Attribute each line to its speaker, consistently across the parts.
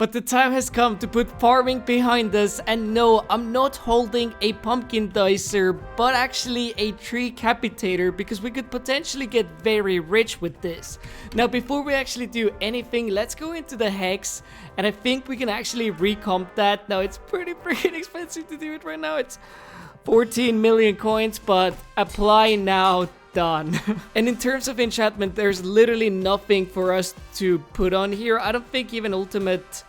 Speaker 1: But the time has come to put farming behind us, and no, I'm not holding a pumpkin dicer, but actually a tree capitator, because we could potentially get very rich with this. Now, before we actually do anything, let's go into the hex, and I think we can actually recomp that. Now, it's pretty freaking expensive to do it right now. It's 14 million coins, but apply now. Done. And in terms of enchantment, there's literally nothing for us to put on here. I don't think even ultimate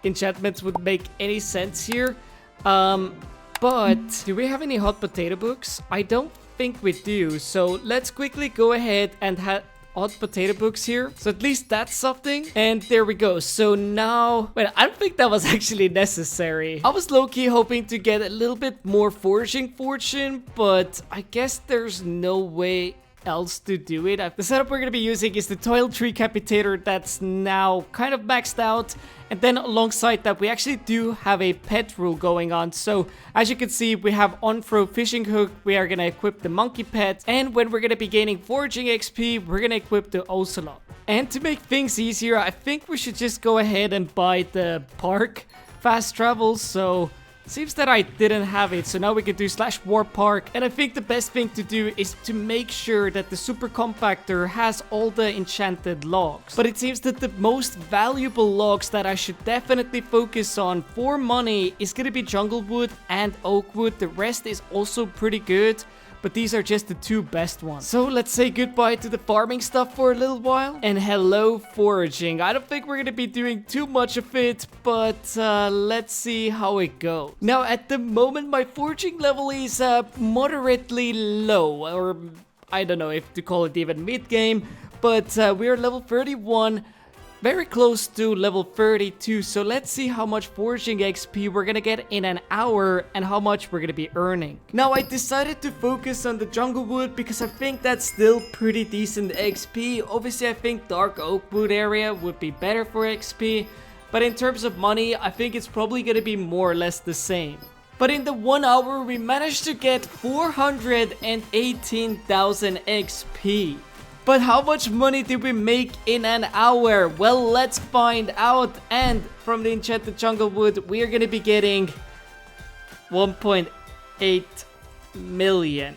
Speaker 1: enchantments would make any sense here. But do we have any hot potato books? I don't think we do. So let's quickly go ahead and have hot potato books here. So at least that's something. And there we go. So now, wait, I don't think that was actually necessary. I was low-key hoping to get a little bit more foraging fortune, but I guess there's no way else to do it. The setup we're going to be using is the toil tree capitator that's now kind of maxed out, and then alongside that we actually do have a pet rule going on. So as you can see, we have on-throw fishing hook, we are going to equip the monkey pet, and when we're going to be gaining foraging XP, we're going to equip the ocelot. And to make things easier, I think we should just go ahead and buy the park fast travel. So seems that I didn't have it, so now we can do /warp park. And I think the best thing to do is to make sure that the super compactor has all the enchanted logs. But it seems that the most valuable logs that I should definitely focus on for money is gonna be jungle wood and oak wood. The rest is also pretty good, but these are just the two best ones. So let's say goodbye to the farming stuff for a little while. And hello, foraging. I don't think we're gonna be doing too much of it, but let's see how it goes. Now, at the moment, my foraging level is moderately low, or I don't know if to call it even mid-game, but we are level 31. Very close to level 32, so let's see how much foraging XP we're gonna get in an hour and how much we're gonna be earning. Now, I decided to focus on the jungle wood because I think that's still pretty decent XP. Obviously, I think dark oak wood area would be better for XP, but in terms of money, I think it's probably gonna be more or less the same. But in the 1 hour, we managed to get 418,000 XP. But how much money did we make in an hour? Well, let's find out. And from the enchanted jungle wood, we are going to be getting 1.8 million.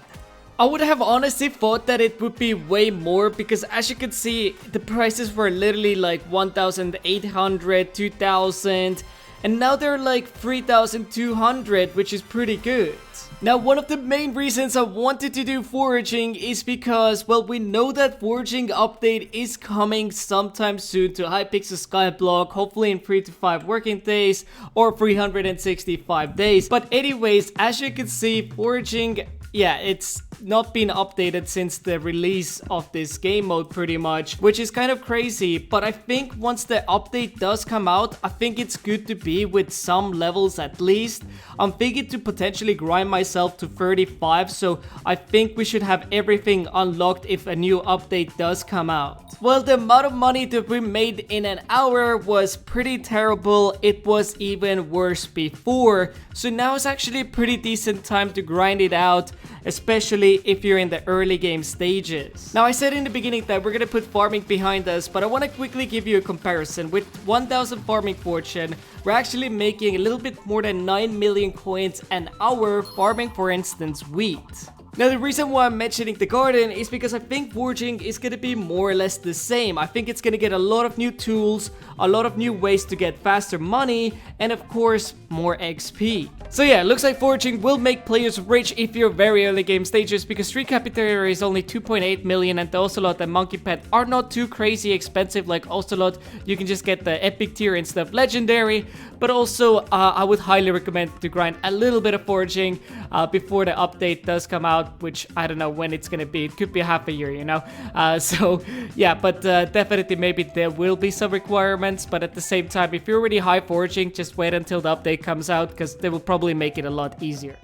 Speaker 1: I would have honestly thought that it would be way more, because as you can see, the prices were literally like 1,800, 2,000, and now they're like 3,200, which is pretty good. Now, one of the main reasons I wanted to do foraging is because, well, we know that foraging update is coming sometime soon to Hypixel Skyblock, hopefully in 3 to 5 working days or 365 days. But anyways, as you can see, foraging, yeah, it's not been updated since the release of this game mode pretty much, which is kind of crazy. But I think once the update does come out, I think it's good to be with some levels at least. I'm thinking to potentially grind myself to 35, so I think we should have everything unlocked if a new update does come out. Well, the amount of money that we made in an hour was pretty terrible. It was even worse before, so now is actually a pretty decent time to grind it out, especially if you're in the early game stages. Now, I said in the beginning that we're gonna put farming behind us, but I want to quickly give you a comparison. With 1,000 farming fortune, we're actually making a little bit more than 9 million coins an hour farming, for instance, wheat. Now, the reason why I'm mentioning the garden is because I think foraging is going to be more or less the same. I think it's going to get a lot of new tools, a lot of new ways to get faster money, and of course, more XP. So yeah, looks like foraging will make players rich if you're very early game stages, because Tree Capitator is only 2.8 million and the Ocelot and Monkey Pet are not too crazy expensive like Ocelot. You can just get the epic tier instead of legendary, but also I would highly recommend to grind a little bit of foraging before the update does come out, which I don't know when it's gonna be. It could be half a year, you know. So yeah, but definitely maybe there will be some requirements, but at the same time, if you're already high foraging, just wait until the update comes out, because they will probably make it a lot easier.